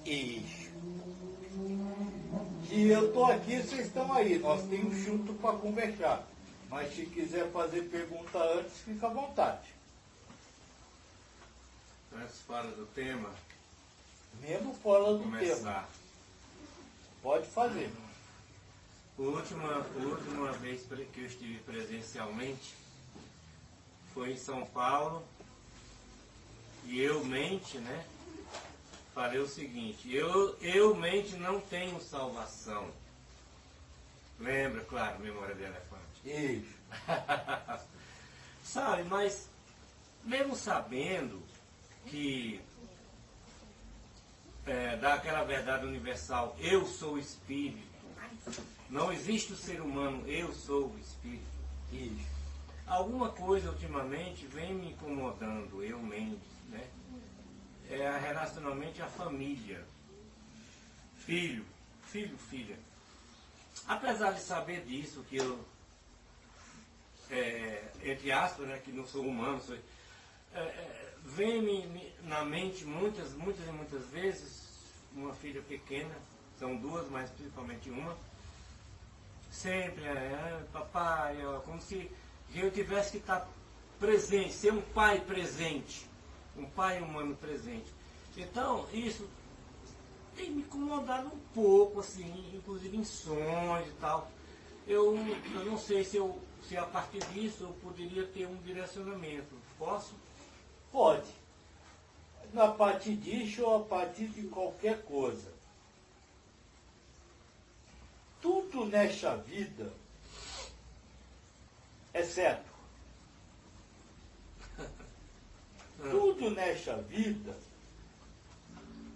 Isso. E eu estou aqui, vocês estão aí. Nós temos junto para conversar. Mas se quiser fazer pergunta antes, fica à vontade. Antes fora do tema, Mesmo fora do começar. tema. Pode fazer. A última vez que eu estive presencialmente foi em São Paulo. E eu mente, né? Falei o seguinte, eu mente não tenho salvação. Lembra, claro, memória de elefante. Isso. Sabe, mas mesmo sabendo que daquela verdade universal, eu sou o Espírito, não existe o ser humano, eu sou o Espírito. Isso. Alguma coisa ultimamente vem me incomodando, eu, Mendes, né? Relacionalmente à família. Filho, filha. Apesar de saber disso, que eu, entre aspas, né, que não sou humano, vem na mente muitas vezes uma filha pequena, são duas, mas principalmente uma, sempre, papai, como se eu tivesse que estar presente, ser um pai presente, um pai humano presente. Então, isso tem me incomodado um pouco, assim, inclusive em sonhos e tal. Eu não sei se a partir disso eu poderia ter um direcionamento. Posso? Pode. A partir disso ou a partir de qualquer coisa. Tudo nesta vida é certo. Tudo nesta vida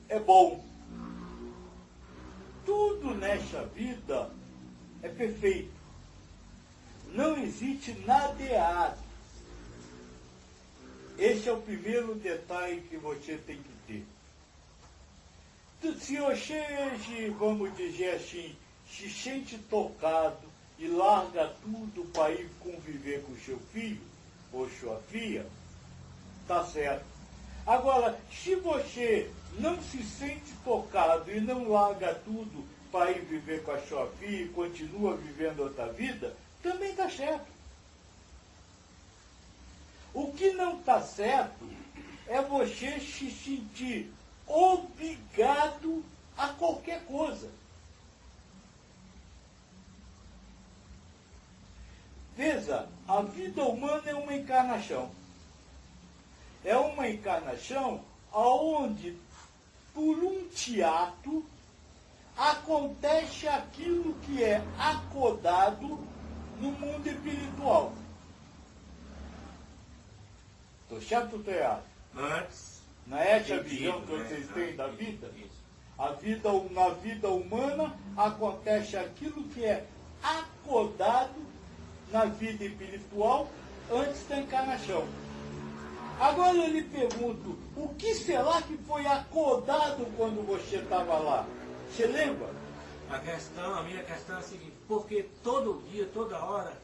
é bom. Tudo nesta vida é perfeito. Não existe nada errado. Esse é o primeiro detalhe que você tem que ter. Se você, vamos dizer assim, se sente tocado e larga tudo para ir conviver com seu filho ou sua filha, está certo. Agora, se você não se sente tocado e não larga tudo para ir viver com a sua filha e continua vivendo outra vida, também está certo. O que não está certo é você se sentir obrigado a qualquer coisa. Veja, a vida humana é uma encarnação. É uma encarnação onde, por um teatro, acontece aquilo que é acodado no mundo espiritual. Estou certo ou estou errado? Antes. Não é essa a visão que vocês têm da vida? Na vida humana acontece aquilo que é acodado na vida espiritual antes da encarnação. Agora eu lhe pergunto, o que será que foi acordado quando você estava lá? Você lembra? A minha questão é a seguinte, porque todo dia, toda hora,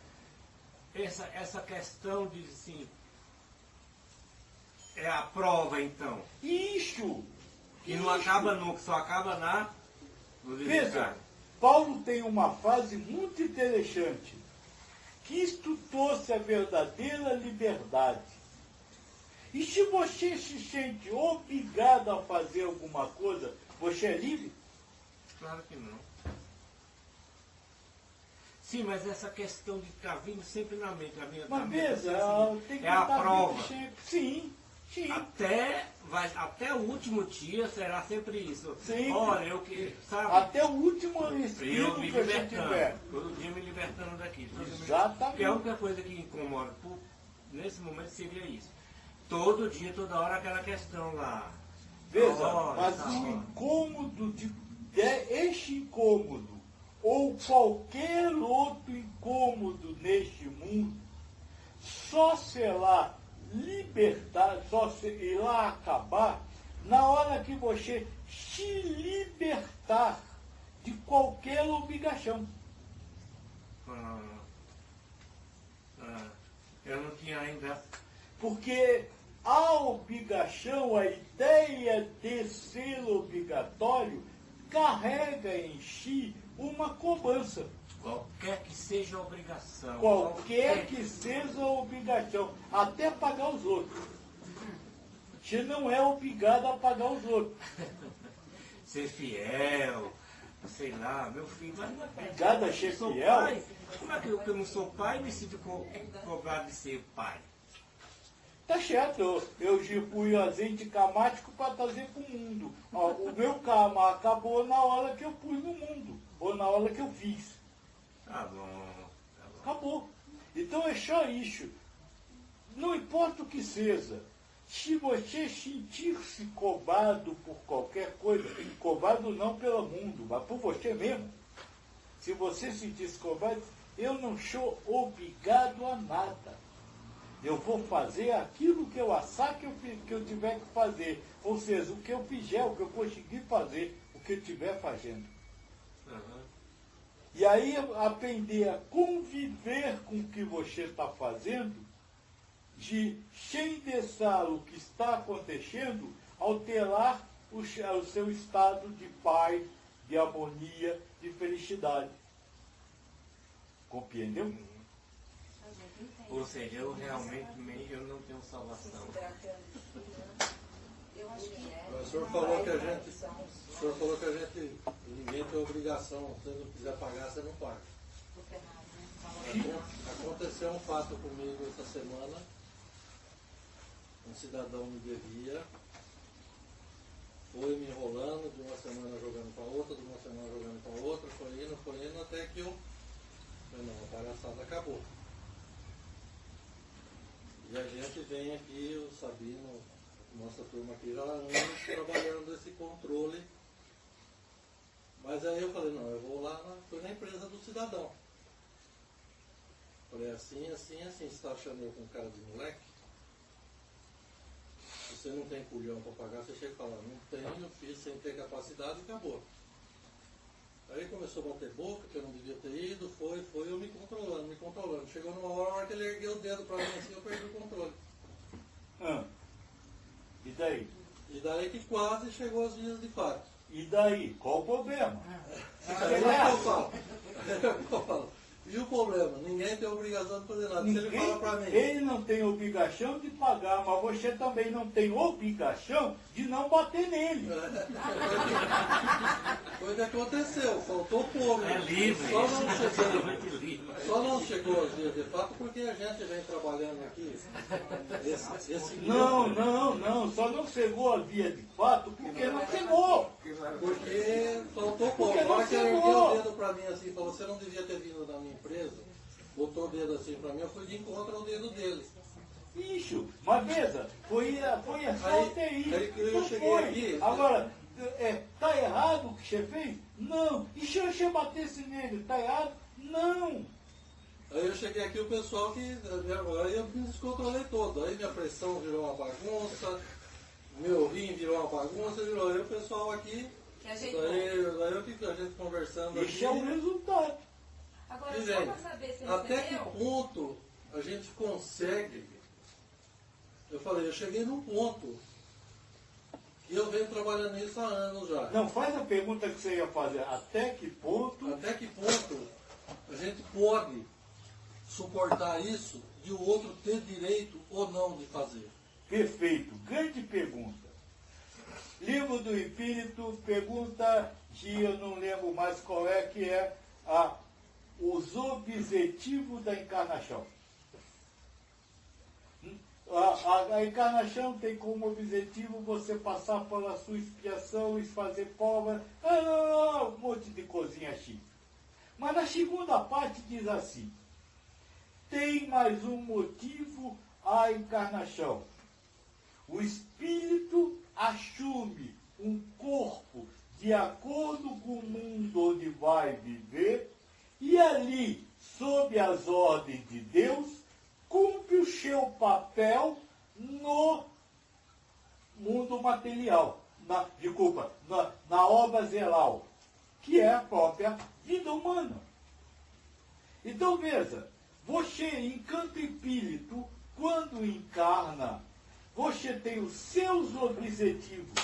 essa questão de assim, é a prova então. Isso! Que não acaba nunca, só acaba na... Veja, Paulo tem uma frase muito interessante. Que isto trouxe a verdadeira liberdade. E se você se sente obrigado a fazer alguma coisa, você é livre? Claro que não. Sim, mas essa questão de estar vindo sempre na mente, a minha Mas veja, tem que é a estar prova. sempre. Sim, sim. Até o último dia será sempre isso. Sim. Olha, eu que, sabe? Até o último espírito Eu me que você tiver. libertando, todo dia me libertando daqui. Exatamente. Porque a única coisa que incomoda nesse momento seria isso. Todo dia, toda hora, aquela questão lá. Veja, mas o incômodo, este incômodo, ou qualquer outro incômodo neste mundo, só será libertar, irá acabar na hora que você se libertar de qualquer obrigação. Eu não tinha ainda... Porque a obrigação, a ideia de ser obrigatório, carrega em si uma cobrança. Qualquer que seja a obrigação. Qualquer que seja a obrigação, até pagar os outros. Você não é obrigado a pagar os outros. Ser fiel, sei lá, meu filho, mas não é Obrigado a ser eu sou fiel? pai. Como é que eu não sou pai e me sinto cobrado de ser pai? Tá certo, eu fui azeite camático para trazer para o mundo. Ó, o meu karma acabou na hora que eu pus no mundo, ou na hora que eu fiz. Tá bom. Acabou. Então é só isso. Não importa o que seja. Se você sentir-se cobrado por qualquer coisa, cobrado não pelo mundo, mas por você mesmo. Se você sentir-se cobrado, eu não sou obrigado a nada. Eu vou fazer aquilo que eu achar que eu tiver que fazer. Ou seja, o que eu fizer, o que eu conseguir fazer, o que eu estiver fazendo. Uhum. E aí aprender a conviver com o que você está fazendo, de, sem deixar o que está acontecendo, alterar o seu estado de paz, de harmonia, de felicidade. Compreendeu? Ou seja, eu realmente eu não tenho salvação. O senhor falou que a gente, ninguém tem obrigação, se não quiser pagar, você não paga. Aconteceu um fato comigo essa semana, um cidadão me devia, foi me enrolando, de uma semana jogando para outra, de uma semana jogando para outra, foi indo, até que eu falei, não, a palhaçada acabou. E a gente vem aqui, o Sabino, nossa turma aqui já há anos trabalhando esse controle. Mas aí eu falei, não, eu vou lá, fui na empresa do cidadão. Falei, assim, você está achando eu com cara de moleque? Se você não tem culhão para pagar, você chega e fala, não tenho, fiz sem ter capacidade e acabou. Aí começou a bater boca, que eu não devia ter ido, foi eu me controlando. Chegou numa hora que ele ergueu o dedo para mim assim, eu perdi o controle. E daí? E daí que quase chegou às vias de fato. E daí? Qual o problema? Aí é que eu falo. E o problema? Ninguém tem obrigação de fazer nada. Se ele fala para mim. Ele não tem obrigação de pagar, mas você também não tem obrigação de não bater nele. Foi o que aconteceu, faltou pouco. É livre. Só não chegou aos dias de fato porque a gente vem trabalhando aqui. Não, só não chegou a via de fato porque não chegou. Porque faltou pouco. Porque Na hora não que ele ergueu chegou. o dedo para mim assim, falou, você não devia ter vindo na minha empresa, botou o dedo assim para mim, eu fui de encontro ao dedo dele. Isso, mas veja, foi só o TI. Aí que eu Não cheguei foi. aqui. Agora, tá errado o que você fez? Não. E se você batesse nele, tá errado? Não. Aí eu cheguei aqui, o pessoal que. Aí eu me descontrolei todo. Aí minha pressão virou uma bagunça, meu rim virou uma bagunça, aí o pessoal aqui. Que ajeitou. Daí eu fico a gente conversando Esse aqui. é o resultado. Agora, E, só gente, para saber se até que recebeu. ponto a gente consegue? Eu falei, eu cheguei num ponto que eu venho trabalhando nisso há anos já. Não, faz a pergunta que você ia fazer. Até que ponto? Até que ponto a gente pode suportar isso e o outro ter direito ou não de fazer? Perfeito. Grande pergunta. Livro do Espírito, pergunta que eu não lembro mais qual é, que é os objetivos da encarnação. A encarnação tem como objetivo você passar pela sua expiação e fazer prova, um monte de coisinha assim. Mas na segunda parte diz assim, tem mais um motivo à encarnação. O espírito assume um corpo de acordo com o mundo onde vai viver e ali, sob as ordens de Deus, cumpre o seu papel no mundo material, na obra zeral, que é a própria vida humana. Então veja, você, enquanto espírito, quando encarna, você tem os seus objetivos,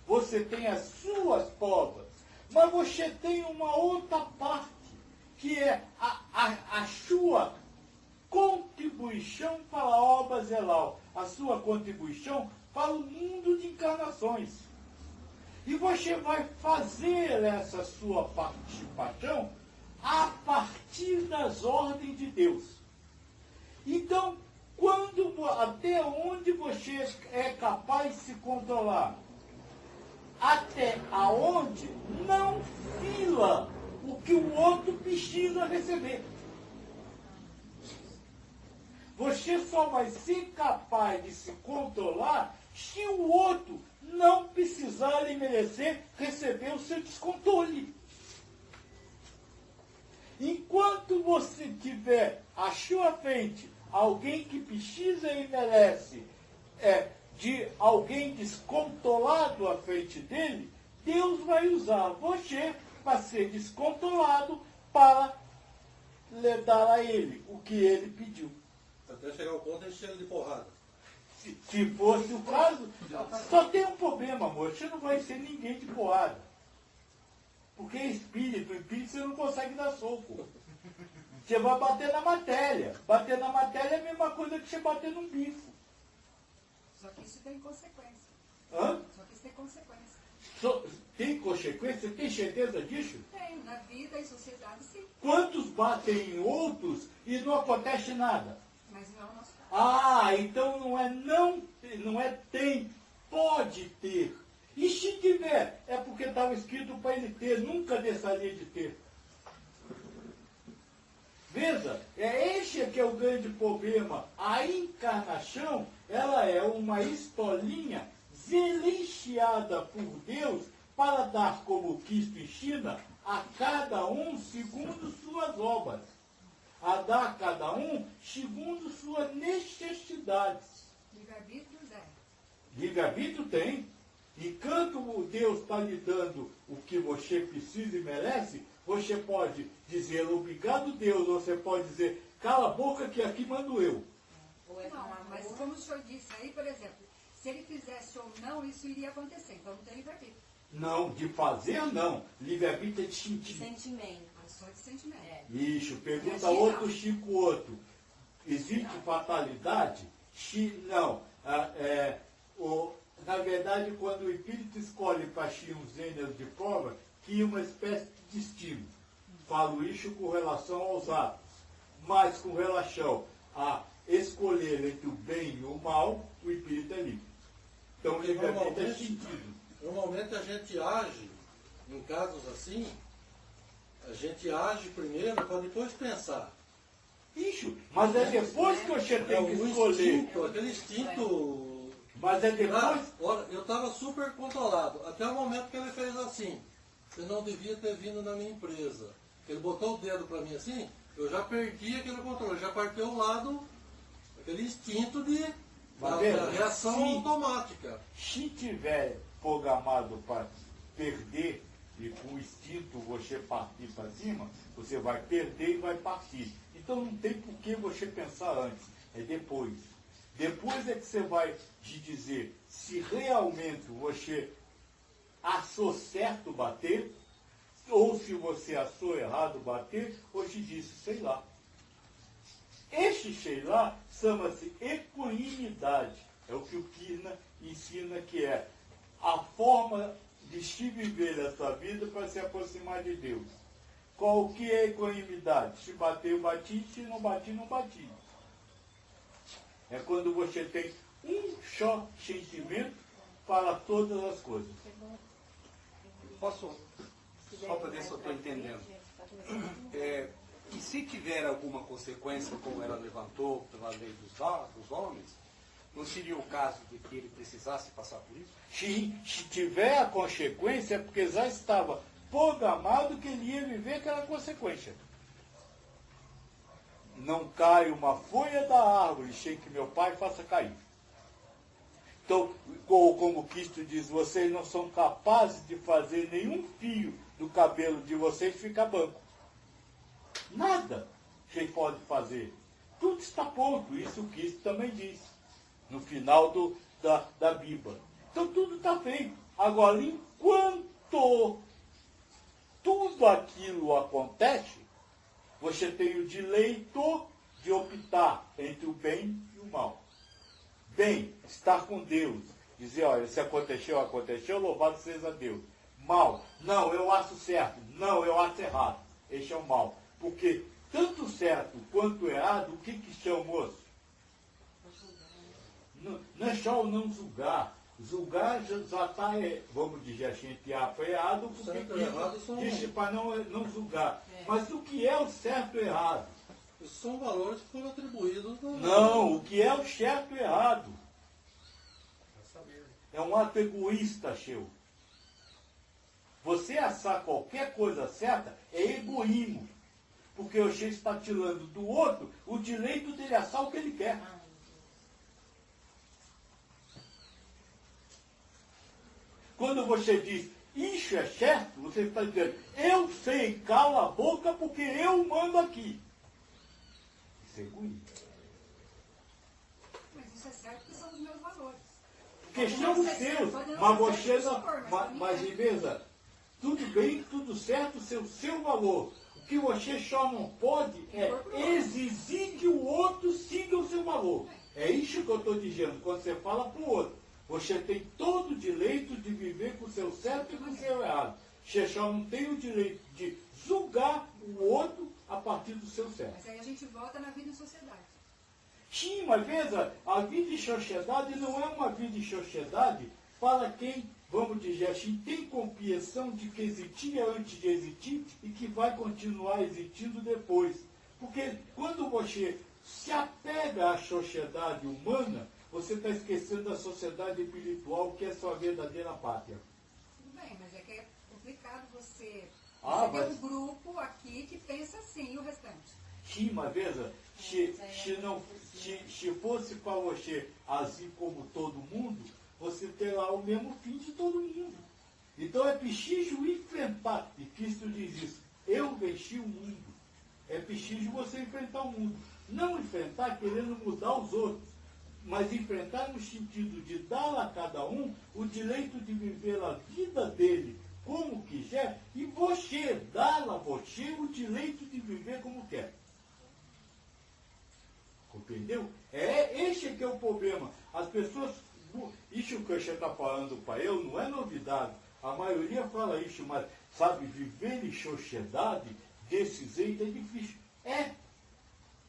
você tem as suas provas, mas você tem uma outra parte, que é a sua contribuição para a obra zelal, a sua contribuição para o mundo de encarnações. E você vai fazer essa sua participação a partir das ordens de Deus. Então, até onde você é capaz de se controlar? Até aonde não fila o que o outro precisa receber. Você só vai ser capaz de se controlar se o outro não precisar lhe merecer receber o seu descontrole. Enquanto você tiver à sua frente alguém que precisa e merece de alguém descontrolado à frente dele, Deus vai usar você para ser descontrolado para lhe dar a ele o que ele pediu. Até chegar ao ponto de encher ele de porrada. Se fosse o caso, só tem um problema, amor. Você não vai ser ninguém de porrada. Porque espírito você não consegue dar soco. Você vai bater na matéria. Bater na matéria é a mesma coisa que você bater num bico. Só que isso tem consequência. Hã? Só que isso tem consequência. Tem consequência? Tem certeza disso? Tem, na vida e sociedade, sim. Quantos batem em outros e não acontece nada? Mas não é o nosso caso. Ah, então não é tem, pode ter. E se tiver, é porque estava escrito para ele ter, nunca deixaria de ter. Veja, esse que é o grande problema. A encarnação, ela é uma historinha silenciada por Deus para dar, como Cristo ensina, a cada um segundo suas obras. A dar a cada um segundo suas necessidades. Livre-arbítrio, Zé. Livre-arbítrio tem. Enquanto Deus está lhe dando o que você precisa e merece, você pode dizer obrigado, Deus, ou você pode dizer cala a boca que aqui mando eu. Não, mas como o senhor disse aí, por exemplo, se ele fizesse ou não, isso iria acontecer. Então não tem livre-arbítrio. Não, de fazer não. Livre-arbítrio é de sentir. Sentimento. É só de sentimento. Isso, pergunta Imagina. outro Chico outro. Existe fatalidade? Não. Na verdade, quando o espírito escolhe para si um gênero de prova, cria uma espécie de destino. Falo isso com relação aos atos. Mas com relação a escolher entre o bem e o mal, o espírito é livre. Então, livre-arbítrio é sentido. Normalmente a gente age, em casos assim, a gente age primeiro para depois pensar. Isso, mas é depois que você tem que escolher. Instinto, aquele instinto. Mas é depois. Olha, eu estava super controlado, até o momento que ele fez assim. Você não devia ter vindo na minha empresa. Ele botou o dedo para mim assim, eu já perdi aquele controle, já partiu o lado, aquele instinto da reação automática. Se tiver programado para perder e com o instinto você partir para cima, você vai perder e vai partir. Então não tem por que você pensar antes, é depois. Depois é que você vai te dizer se realmente você achou certo bater, ou se você achou errado bater, ou te disse, sei lá. Este sei lá chama-se equanimidade. É o que o Kirna ensina que é a forma de se viver a sua vida para se aproximar de Deus. Qual que é a equanimidade? Se bater, eu bati, se não bati, não bati. É quando você tem um só sentimento para todas as coisas. Posso, só para ver se eu estou entendendo. E se tiver alguma consequência, como ela levantou pela lei dos homens, não seria o caso de que ele precisasse passar por isso? Se tiver a consequência, é porque já estava programado que ele ia viver aquela consequência. Não cai uma folha da árvore sem que meu pai faça cair. Então, como Cristo diz, vocês não são capazes de fazer nenhum fio do cabelo de vocês ficar branco. Nada vocês podem fazer. Tudo está pronto, isso Cristo também diz. no final da Bíblia. Então tudo está feito. Agora, enquanto tudo aquilo acontece, você tem o direito de optar entre o bem e o mal. Bem, estar com Deus. Dizer, olha, se aconteceu, aconteceu, louvado seja Deus. Mal, não, eu acho certo. Não, eu acho errado. Esse é o mal. Porque tanto certo quanto errado, o que chama, moço? Não é só o não julgar. Julgar já está, vamos dizer assim, errado, porque Certo e errado são... disse para não julgar. Mas o que é o certo e errado? São valores que foram atribuídos... Não, o que é o certo e errado? É um ato egoísta seu. Você achar qualquer coisa certa é egoísmo. Porque você está tirando do outro o direito dele achar o que ele quer. Quando você diz, isso é certo, você está dizendo, eu sei, cala a boca porque eu mando aqui. Isso é egoísmo. Mas isso é certo que são os meus valores. Porque são os seus, mas você não... Mas, Inês, tudo bem, tudo certo, seu valor. O que você só não pode é exigir que o outro siga o seu valor. É isso que eu estou dizendo, quando você fala para o outro. Você tem todo o direito de viver com o seu certo e com o seu errado. Você só não tem o direito de julgar o outro a partir do seu certo. Mas aí a gente volta na vida em sociedade. Sim, mas veja, a vida em sociedade não é uma vida em sociedade para quem, vamos dizer assim, tem compreensão de que existia antes de existir e que vai continuar existindo depois. Porque quando você se apega à sociedade humana, você está esquecendo da sociedade espiritual, que é sua verdadeira pátria. Tudo bem, mas é que é complicado você mas... ter um grupo aqui que pensa assim e o restante. Sim, mas veja, se fosse para você agir como todo mundo, você terá o mesmo fim de todo mundo. Então é preciso enfrentar, e Cristo diz isso, eu venci o mundo. É preciso você enfrentar o mundo. Não enfrentar querendo mudar os outros, mas enfrentar no sentido de dar a cada um o direito de viver a vida dele como quiser e você dar a você o direito de viver como quer. Compreendeu? Esse que é o problema. As pessoas, isso que você está falando para eu não é novidade. A maioria fala isso, mas sabe, viver em sociedade desse jeito é difícil.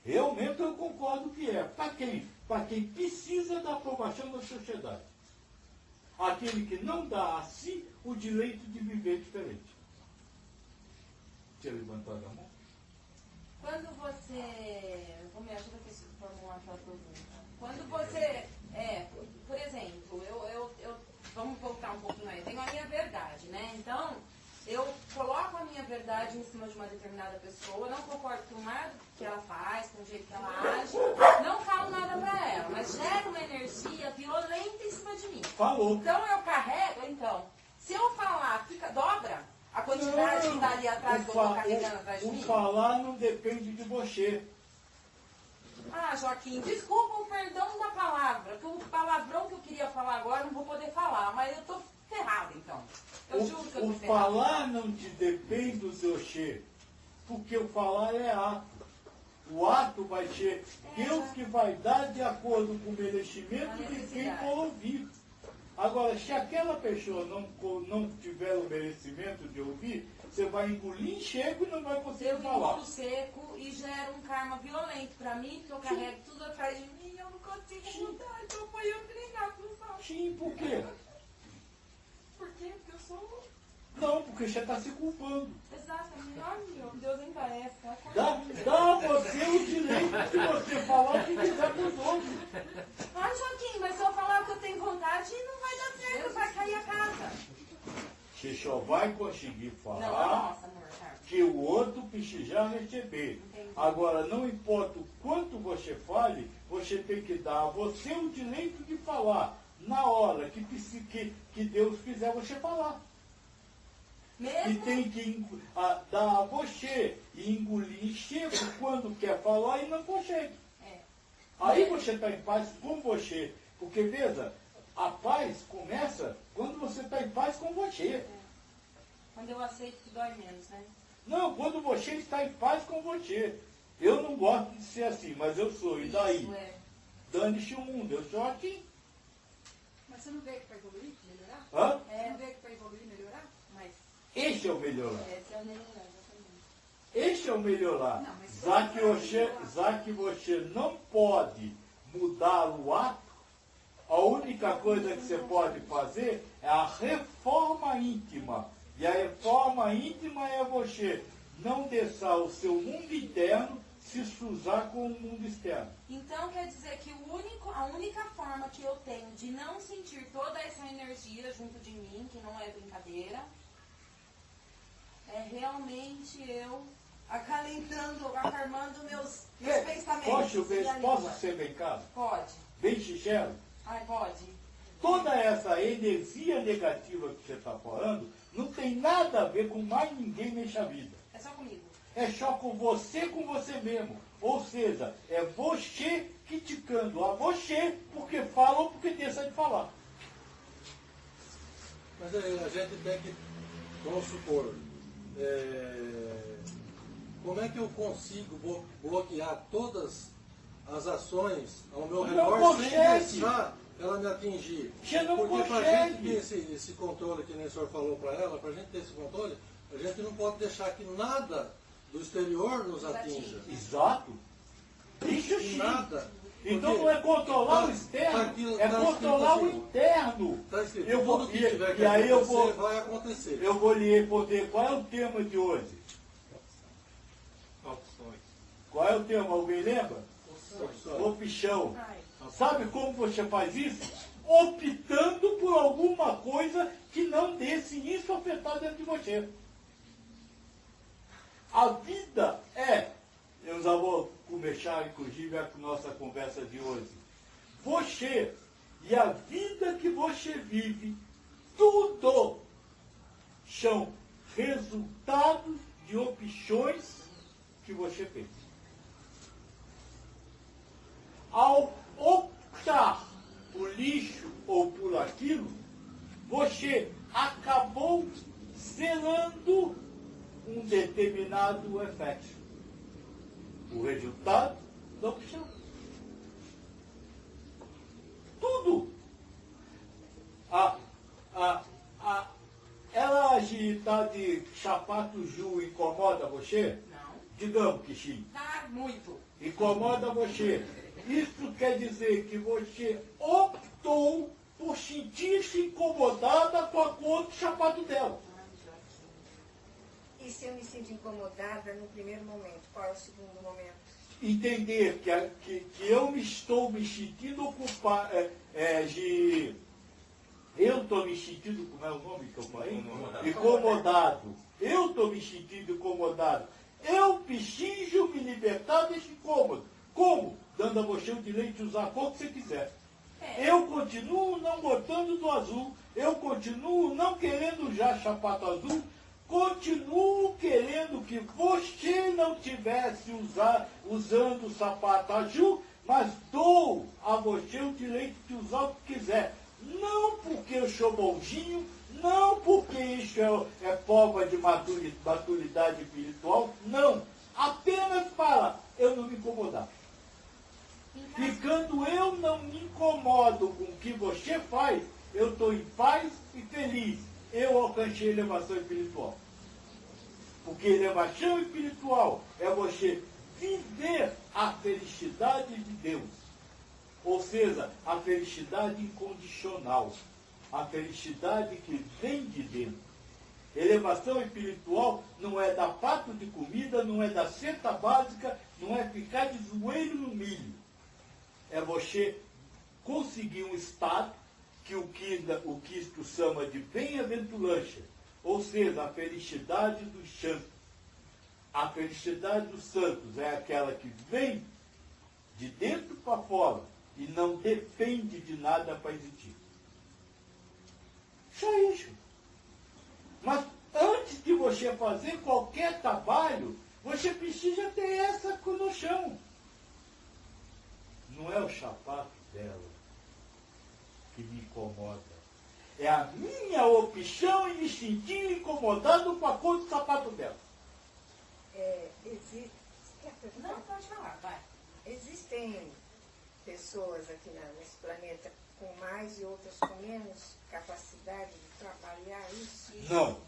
Realmente eu concordo que é. Para quem? Para quem precisa da aprovação da sociedade. Aquele que não dá a si o direito de viver diferente. Tinha levantado a mão? Quando você... Me ajuda aqui a formular aquela pergunta. Quando você... por exemplo, vamos voltar um pouquinho aí. Eu tenho a minha verdade, né? Então, eu coloco a minha verdade em cima de uma determinada pessoa, não concordo com nada que ela faz, com o jeito que ela age, não falo nada pra ela, mas gera uma energia violenta em cima de mim. Falou. Então eu carrego, se eu falar, dobra a quantidade que está ali atrás que eu estou carregando atrás de mim? O falar não depende de você. Ah, Joaquim, desculpa o perdão da palavra, que o palavrão que eu queria falar agora não vou poder falar, mas eu estou ferrado então. Eu juro que eu O estou ferrado. falar não te depende do seu ser, porque o falar é ato. O ato vai ser Deus que vai dar de acordo com o merecimento de quem for ouvir. Agora, se aquela pessoa não tiver o merecimento de ouvir, você vai engolir seco e não vai conseguir Eu falar. engulo seco e gera um karma violento pra mim, porque eu carrego tudo atrás de mim e eu não consigo mudar. Então foi eu que ligar pro Paulo. Sim, por quê? Por quê? Porque eu sou... Não, porque você está se culpando. Exatamente. Ai, meu Deus, nem parece. Dá a você o direito de você falar o que quiser para os outros. Ai, Joaquim, mas se eu falar o que eu tenho vontade, não vai dar certo, vai cair a casa. Você só vai conseguir falar Nossa, amor, tá. que o outro precisar receber. Entendi. Agora, não importa o quanto você fale, você tem que dar a você o direito de falar na hora que Deus quiser você falar. E Mesmo? tem que dar a você e engolir em seco quando quer falar e não consegue. É. Aí você está em paz com você Porque, veja, a paz começa quando você está em paz com você. Quando eu aceito que dói menos, né? Não, quando você está em paz com você. Eu não gosto de ser assim, mas eu sou. E daí? Isso é. Dane-se o mundo, eu sou assim. Mas você não vê que para evoluir, melhorar? Hã? Você não vê que para evoluir, melhorar? Mas Esse é o melhorar. esse é o melhorar, exatamente. Esse é o melhorar. Não, mas Já que você não pode mudar o ato, a única coisa que você pode fazer é a reforma íntima. E a reforma íntima é você não deixar o seu mundo interno se suzar com o mundo externo. Então quer dizer que a única forma que eu tenho de não sentir toda essa energia junto de mim, que não é brincadeira, é realmente eu acalmando meus pensamentos. e a Posso língua. ser bem claro? Pode. Bem sincero? Ai, pode. Toda essa energia negativa que você está falando não tem nada a ver com mais ninguém nessa vida. É só comigo. É só com você mesmo. Ou seja, é você criticando a você porque fala ou porque deixa de falar. Mas aí a gente tem que, vamos supor, como é que eu consigo bloquear todas as ações ao meu Não redor sem consegue. deixar ela me atingir? Você não Porque para a consegue. gente ter esse controle que nem o senhor falou para ela, para a gente ter esse controle, a gente não pode deixar que nada do exterior nos atinja. Exato. Isso sim. Nada. Então Porque não é controlar o tá externo, aqui, é tá controlar o escrito assim, interno. Está escrito, Eu vou, tudo que tiver que e aí eu acontecer vou, vai acontecer. eu vou lhe responder qual é o tema de hoje. Opções. Qual é o tema? Alguém lembra? Opções. Opção. Ai, Sabe como você faz isso? Optando por alguma coisa que não deixe isso afetar dentro de você. A vida é, eu já vou começar inclusive a nossa conversa de hoje, você e a vida que você vive, tudo são resultados de opções que você fez. Ao optar por lixo ou por aquilo, você acabou selando um determinado efeito. O resultado da opção. Tudo. Ela agitar de sapato Ju incomoda você? não. Digamos que sim. Tá muito. Incomoda você. Isso quer dizer que você optou por sentir-se incomodada com a cor do sapato dela. E se eu me sinto incomodada no primeiro momento, qual é o segundo momento? Entender que eu estou me sentindo ocupado, eu estou me sentindo, como é o nome que eu falei? Incomodado. Eu estou me sentindo incomodado. Eu preciso me libertar desse incômodo. Como? Dando a você o direito de usar a cor que você quiser. Eu continuo não gostando do azul. Eu continuo não querendo usar sapato azul. Continuo querendo que você não tivesse usando o sapato azul, mas dou a você o direito de usar o que quiser. Não porque eu sou bonzinho, não porque isso é prova de maturidade espiritual, não. Apenas para eu não me incomodar. E quando eu não me incomodo com o que você faz, eu estou em paz e feliz. Eu alcancei elevação espiritual. Porque elevação espiritual é você viver a felicidade de Deus. Ou seja, a felicidade incondicional. A felicidade que vem de dentro. Elevação espiritual não é dar prato de comida, não é dar cesta básica, não é ficar de joelho no milho. É você conseguir um estado que o Cristo chama de bem-aventurança, ou seja, a felicidade dos santos. A felicidade dos santos é aquela que vem de dentro para fora e não depende de nada para existir. Só isso. Mas antes de você fazer qualquer trabalho, você precisa ter essa noção. Não é o sapato dela. que me incomoda. É a minha opção em me sentir incomodado com a cor do sapato dela. Não, pode falar, vai. Existem pessoas aqui nesse planeta com mais e outras com menos capacidade de trabalhar isso? Não.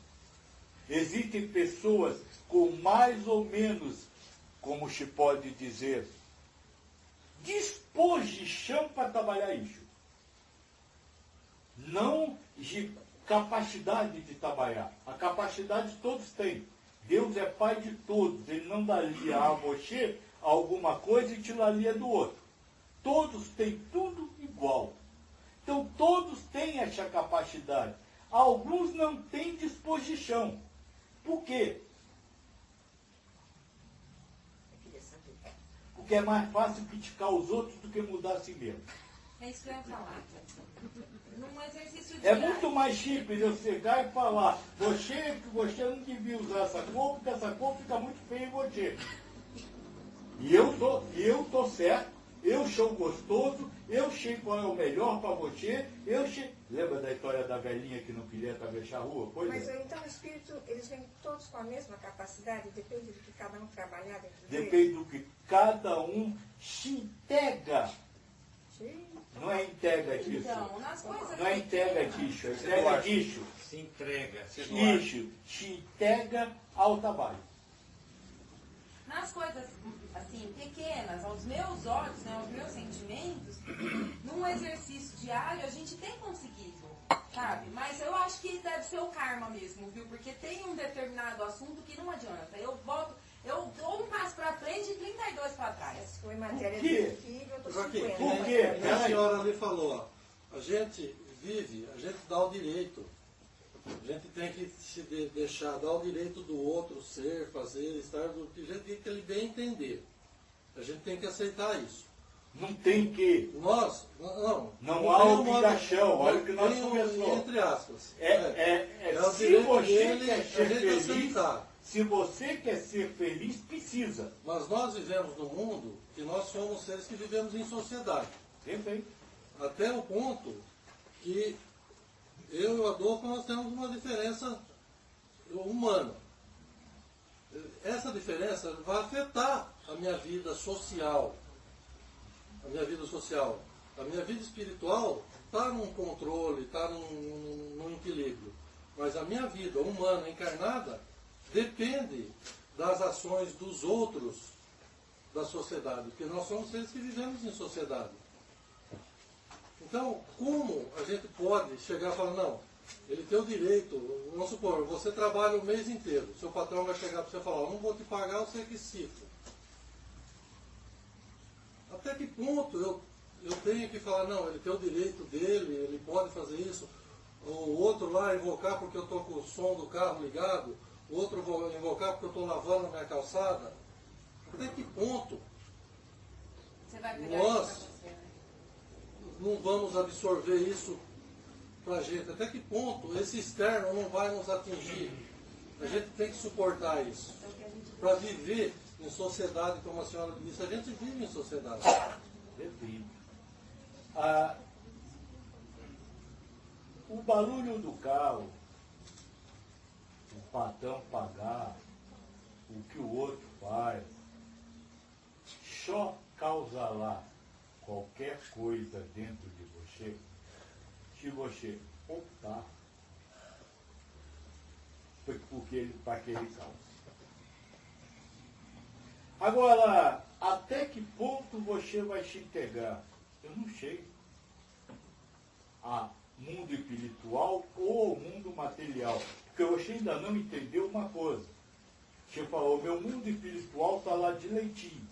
Existem pessoas com mais ou menos, como se pode dizer, disposição para trabalhar isso. Não de capacidade de trabalhar. A capacidade todos têm. Deus é pai de todos. Ele não daria a você alguma coisa e tiraria do outro. Todos têm tudo igual. Então todos têm essa capacidade. Alguns não têm disposição. Por quê? Porque é mais fácil criticar os outros do que mudar a si mesmo. É isso que eu ia falar. Num exercício É diário. muito mais simples eu chegar e falar, você não devia usar essa cor, porque essa cor fica muito feia em você. E eu tô certo, eu sou gostoso, eu sei qual é o melhor para você, eu sei... Lembra da história da velhinha que não queria atravessar a rua? Pois Mas é. então o espírito, eles vêm todos com a mesma capacidade, depende do que cada um trabalhar dentro Depende dele? do que cada um se integra. Sim. Não é integra disso. Então, nas coisas Não é integra disso, é integra disso. Se entrega. Isso, se integra ao trabalho. nas coisas assim pequenas, aos meus olhos, né, aos meus sentimentos, num exercício diário a gente tem conseguido, sabe? Mas eu acho que deve ser o karma mesmo, viu? Porque tem um determinado assunto que não adianta. Eu dou um passo para frente e 32 para trás. Se foi matéria Por quê? do filho, eu tô Joaquim, 50. Por quê? a senhora ali falou, ó, a gente vive, a gente dá o direito. A gente tem que se deixar, dar o direito do outro ser, fazer, estar do jeito que ele bem entender. A gente tem que aceitar isso. Não tem que. Nós, Não há obrigação, olha o que nós tem um, conversamos. entre aspas. Se o direito você dele, quer a ser gente feliz, aceitar. se você quer ser feliz, precisa. Mas nós vivemos num mundo que nós somos seres que vivemos em sociedade. Entende? Até o ponto que eu e o Adolfo nós temos uma diferença humana. Essa diferença vai afetar a minha vida social. A minha vida social. A minha vida espiritual está num controle, está num equilíbrio. Mas a minha vida humana encarnada depende das ações dos outros da sociedade. Porque nós somos seres que vivemos em sociedade. Então, como a gente pode chegar e falar, não, ele tem o direito, vamos supor, você trabalha o mês inteiro, seu patrão vai chegar para você e falar, não vou te pagar, você que cifra. Até que ponto eu tenho que falar, não, ele tem o direito dele, ele pode fazer isso, o outro lá invocar porque eu estou com o som do carro ligado, o outro vou invocar porque eu estou lavando a minha calçada. Até que ponto Você vai pegar Nós- isso pra você, né? não vamos absorver isso para a gente? Até que ponto esse externo não vai nos atingir? A gente tem que suportar isso. É o que a gente Para viver em sociedade, como a senhora disse, a gente vive em sociedade. Depende. O barulho do carro, o patrão pagar, o que o outro faz, só causará qualquer coisa dentro de você se você optar para aquele caos. Agora, até que ponto você vai se integrar? Eu não sei. A mundo espiritual ou mundo material. Porque você ainda não entendeu uma coisa. Você falou, meu mundo espiritual está lá direitinho.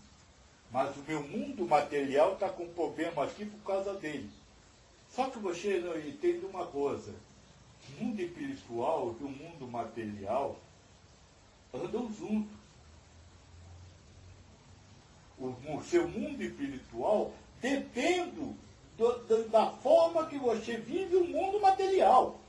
Mas o meu mundo material está com problema aqui por causa dele. Só que você não entende uma coisa. O mundo espiritual e o mundo material andam juntos. O seu mundo espiritual depende da forma que você vive o mundo material.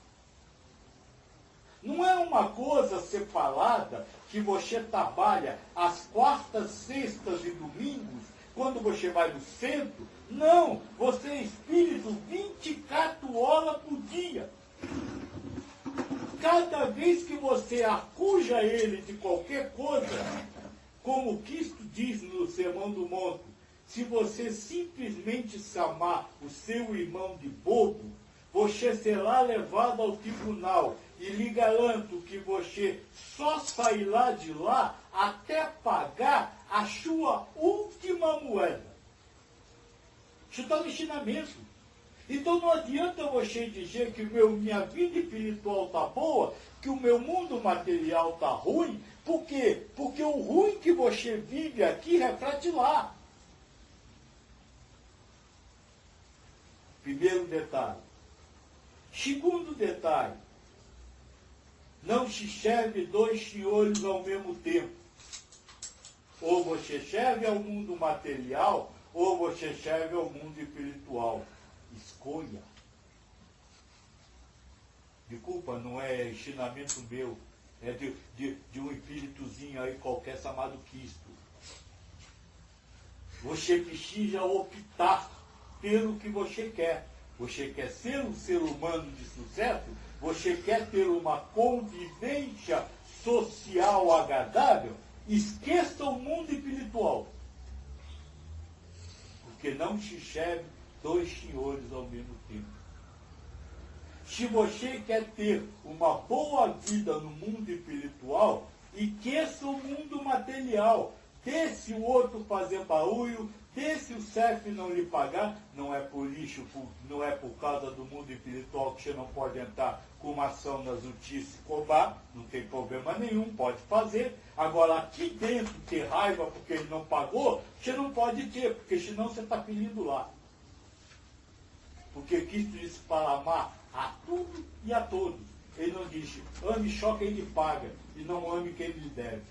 Não é uma coisa separada que você trabalha às quartas, sextas e domingos quando você vai no centro. Não, você é espírito 24 horas por dia. Cada vez que você acusa ele de qualquer coisa, como Cristo diz no Sermão do Monte, se você simplesmente chamar o seu irmão de bobo, você será levado ao tribunal. E lhe garanto que você só sairá de lá até pagar a sua última moeda. Isso está no ensinamento. Então não adianta você dizer que minha vida espiritual está boa, que o meu mundo material está ruim. Por quê? Porque o ruim que você vive aqui reflete lá. Primeiro detalhe. Segundo detalhe. Não se serve dois senhores ao mesmo tempo. Ou você serve ao mundo material, ou você serve ao mundo espiritual. Escolha. Desculpa, não é ensinamento meu. É de um espíritozinho aí qualquer chamado Cristo. Você precisa optar pelo que você quer. Você quer ser um ser humano de sucesso? Você quer ter uma convivência social agradável? Esqueça o mundo espiritual. Porque não se serve dois senhores ao mesmo tempo. Se você quer ter uma boa vida no mundo espiritual, esqueça o mundo material. Deixe o outro fazer barulho, deixe o chefe não lhe pagar. Não é por lixo, não é por causa do mundo espiritual que você não pode entrar com uma ação na justiça e cobrar. Não tem problema nenhum, pode fazer. Agora, aqui dentro, ter raiva porque ele não pagou, você não pode ter, porque senão você está ferido lá. Porque Cristo disse para amar a tudo e a todos. Ele não disse, ame só quem lhe paga e não ame quem lhe deve.